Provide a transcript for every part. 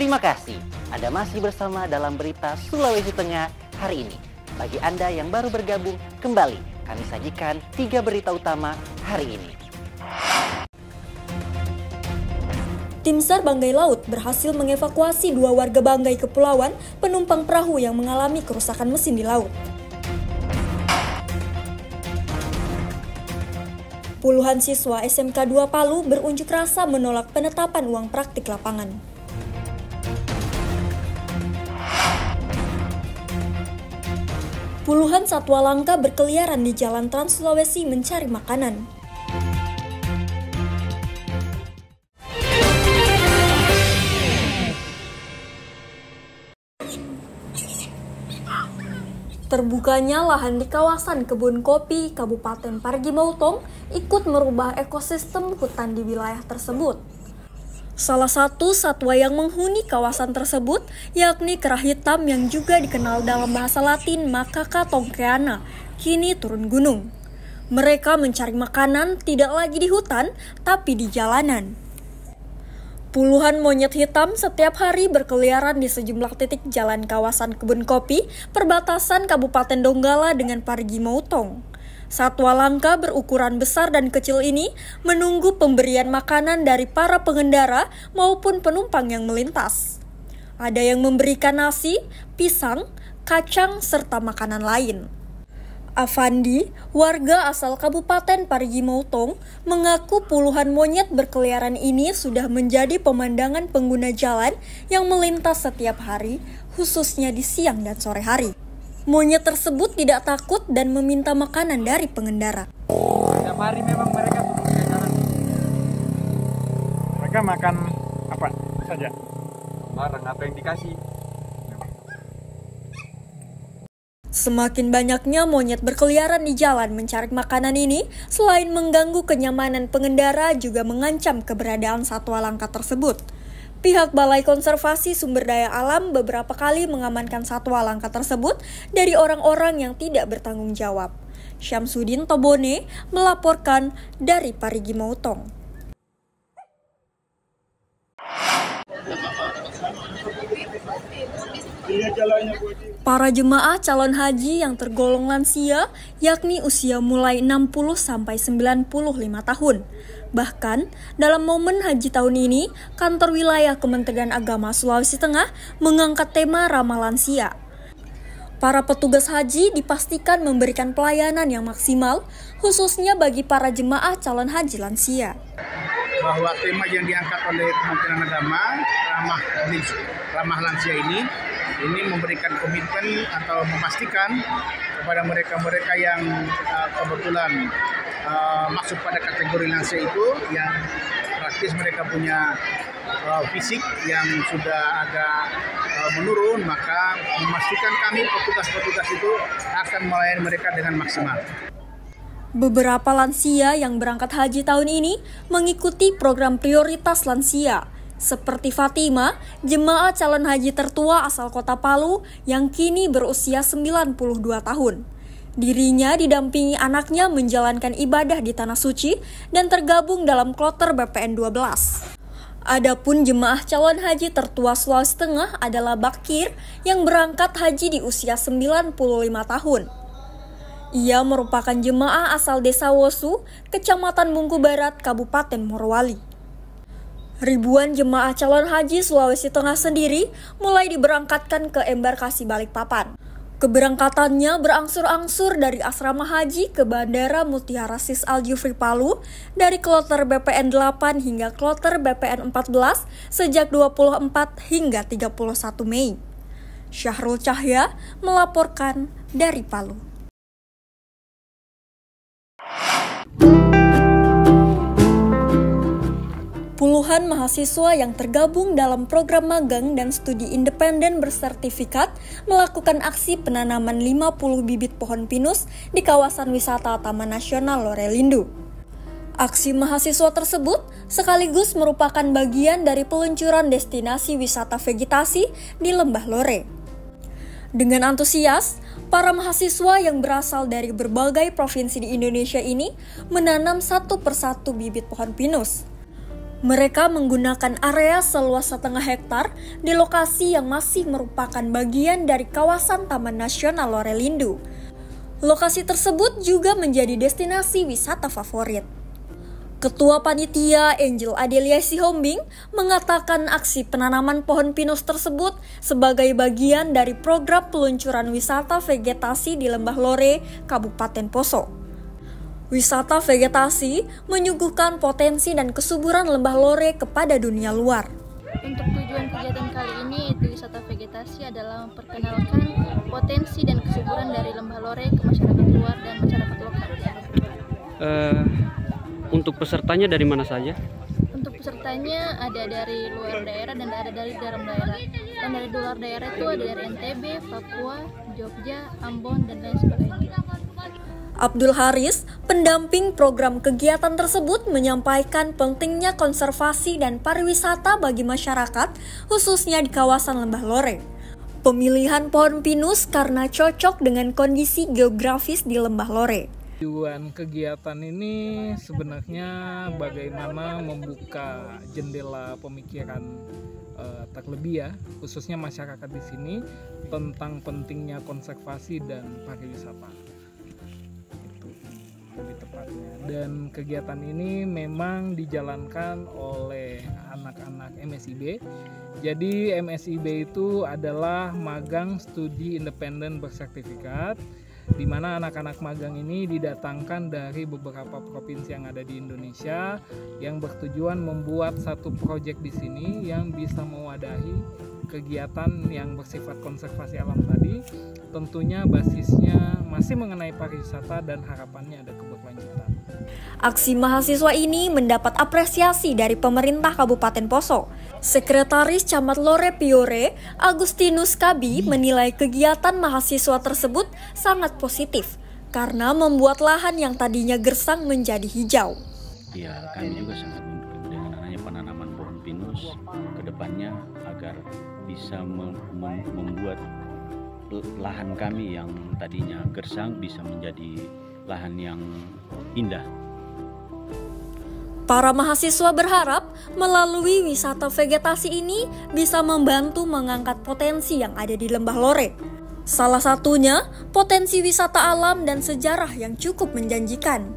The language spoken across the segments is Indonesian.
Terima kasih Anda masih bersama dalam berita Sulawesi Tengah hari ini. Bagi Anda yang baru bergabung, kembali kami sajikan 3 berita utama hari ini. Tim SAR Banggai Laut berhasil mengevakuasi 2 warga Banggai Kepulauan penumpang perahu yang mengalami kerusakan mesin di laut. Puluhan siswa SMK 2 Palu berunjuk rasa menolak penetapan uang praktik lapangan. Puluhan satwa langka berkeliaran di jalan Trans Sulawesi mencari makanan. Terbukanya lahan di kawasan kebun kopi Kabupaten Parigi Motong ikut merubah ekosistem hutan di wilayah tersebut. Salah satu satwa yang menghuni kawasan tersebut yakni kerah hitam yang juga dikenal dalam bahasa Latin Macaca tonkeana, kini turun gunung. Mereka mencari makanan tidak lagi di hutan, tapi di jalanan. Puluhan monyet hitam setiap hari berkeliaran di sejumlah titik jalan kawasan kebun kopi perbatasan Kabupaten Donggala dengan Parigi Motong. Satwa langka berukuran besar dan kecil ini menunggu pemberian makanan dari para pengendara maupun penumpang yang melintas. Ada yang memberikan nasi, pisang, kacang, serta makanan lain. Afandi, warga asal Kabupaten Parigi Motong, mengaku puluhan monyet berkeliaran ini sudah menjadi pemandangan pengguna jalan yang melintas setiap hari, khususnya di siang dan sore hari. Monyet tersebut tidak takut dan meminta makanan dari pengendara. Setiap hari memang mereka turun ke jalan. Mereka makan apa saja? Barang apa yang dikasih. Semakin banyaknya monyet berkeliaran di jalan mencari makanan ini, selain mengganggu kenyamanan pengendara, juga mengancam keberadaan satwa langka tersebut. Pihak Balai Konservasi Sumber Daya Alam beberapa kali mengamankan satwa langka tersebut dari orang-orang yang tidak bertanggung jawab. Syamsuddin Tobone melaporkan dari Parigi Motong. Para jemaah calon haji yang tergolong lansia, yakni usia mulai 60 sampai 95 tahun. Bahkan, dalam momen haji tahun ini, kantor wilayah Kementerian Agama Sulawesi Tengah mengangkat tema ramah lansia. Para petugas haji dipastikan memberikan pelayanan yang maksimal, khususnya bagi para jemaah calon haji lansia. Bahwa tema yang diangkat oleh Kementerian Agama, ramah lansia ini memberikan komitmen atau memastikan kepada mereka-mereka yang kebetulan masuk pada kategori lansia itu, yang praktis mereka punya fisik yang sudah agak menurun, maka memastikan kami petugas-petugas itu akan melayani mereka dengan maksimal. Beberapa lansia yang berangkat haji tahun ini mengikuti program prioritas lansia, seperti Fatima, jemaah calon haji tertua asal kota Palu yang kini berusia 92 tahun. Dirinya didampingi anaknya menjalankan ibadah di Tanah Suci dan tergabung dalam kloter BPN 12. Adapun jemaah calon haji tertua Sulawesi Tengah adalah Bakir yang berangkat haji di usia 95 tahun. Ia merupakan jemaah asal Desa Wosu, Kecamatan Mungku Barat, Kabupaten Morowali. Ribuan jemaah calon haji Sulawesi Tengah sendiri mulai diberangkatkan ke embarkasi Balikpapan. Keberangkatannya berangsur-angsur dari asrama haji ke Bandara Mutiara Sis Al Jufri Palu dari kloter BPN 8 hingga kloter BPN 14 sejak 24 hingga 31 Mei. Syahrul Cahya melaporkan dari Palu. Puluhan mahasiswa yang tergabung dalam program magang dan studi independen bersertifikat melakukan aksi penanaman 50 bibit pohon pinus di kawasan wisata Taman Nasional Lorelindu. Aksi mahasiswa tersebut sekaligus merupakan bagian dari peluncuran destinasi wisata vegetasi di Lembah Lore. Dengan antusias, para mahasiswa yang berasal dari berbagai provinsi di Indonesia ini menanam satu persatu bibit pohon pinus. Mereka menggunakan area seluas 1,5 hektar di lokasi yang masih merupakan bagian dari kawasan Taman Nasional Lore-Lindu. Lokasi tersebut juga menjadi destinasi wisata favorit. Ketua Panitia Angel Adelia Sihombing mengatakan aksi penanaman pohon pinus tersebut sebagai bagian dari program peluncuran wisata vegetasi di Lembah Lore, Kabupaten Poso. Wisata vegetasi menyuguhkan potensi dan kesuburan Lembah Lore kepada dunia luar. Untuk tujuan kegiatan kali ini, yaitu wisata vegetasi, adalah memperkenalkan potensi dan kesuburan dari Lembah Lore ke masyarakat luar dan masyarakat lokal. Untuk pesertanya dari mana saja? Untuk pesertanya ada dari luar daerah dan ada dari dalam daerah. Dan dari luar daerah itu ada dari NTB, Papua, Jogja, Ambon, dan lain sebagainya. Abdul Haris, pendamping program kegiatan tersebut, menyampaikan pentingnya konservasi dan pariwisata bagi masyarakat, khususnya di kawasan Lembah Lore. Pemilihan pohon pinus karena cocok dengan kondisi geografis di Lembah Lore. Tujuan kegiatan ini sebenarnya bagaimana membuka jendela pemikiran terlebih ya, khususnya masyarakat di sini tentang pentingnya konservasi dan pariwisata. Itu lebih tepatnya. Dan kegiatan ini memang dijalankan oleh anak-anak MSIB. Jadi MSIB itu adalah magang studi independen bersertifikat, di mana anak-anak magang ini didatangkan dari beberapa provinsi yang ada di Indonesia yang bertujuan membuat satu proyek di sini yang bisa mewadahi kegiatan yang bersifat konservasi alam tadi. Tentunya basisnya masih mengenai pariwisata dan harapannya ada keberlanjutan. Aksi mahasiswa ini mendapat apresiasi dari pemerintah Kabupaten Poso. Sekretaris Camat Lore Piore, Agustinus Kabi, menilai kegiatan mahasiswa tersebut sangat positif karena membuat lahan yang tadinya gersang menjadi hijau. Ya, kami juga sangat mendukung dengan adanya penanaman pohon pinus ke depannya agar bisa membuat lahan kami yang tadinya gersang bisa menjadi lahan yang indah. Para mahasiswa berharap melalui wisata vegetasi ini bisa membantu mengangkat potensi yang ada di Lembah Lore. Salah satunya potensi wisata alam dan sejarah yang cukup menjanjikan.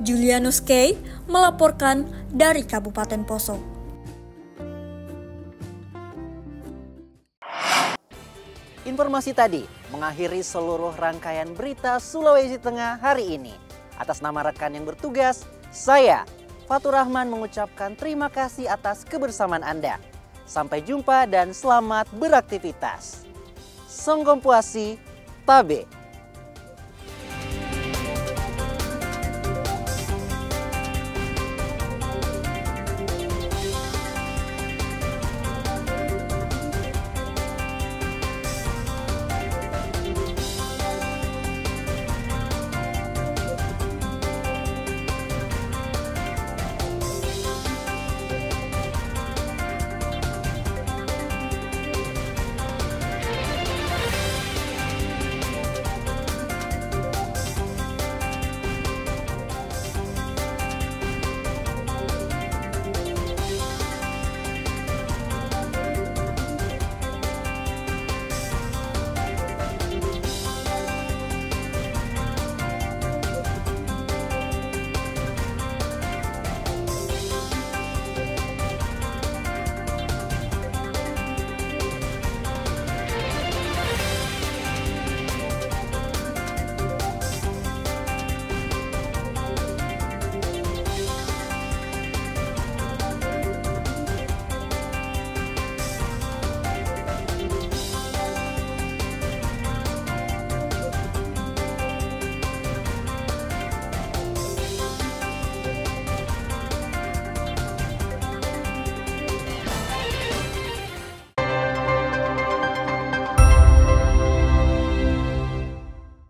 Julianus K. melaporkan dari Kabupaten Poso. Informasi tadi mengakhiri seluruh rangkaian berita Sulawesi Tengah hari ini. Atas nama rekan yang bertugas, saya Fatur Rahman mengucapkan terima kasih atas kebersamaan Anda. Sampai jumpa dan selamat beraktivitas. Songkompuasi, Tabe.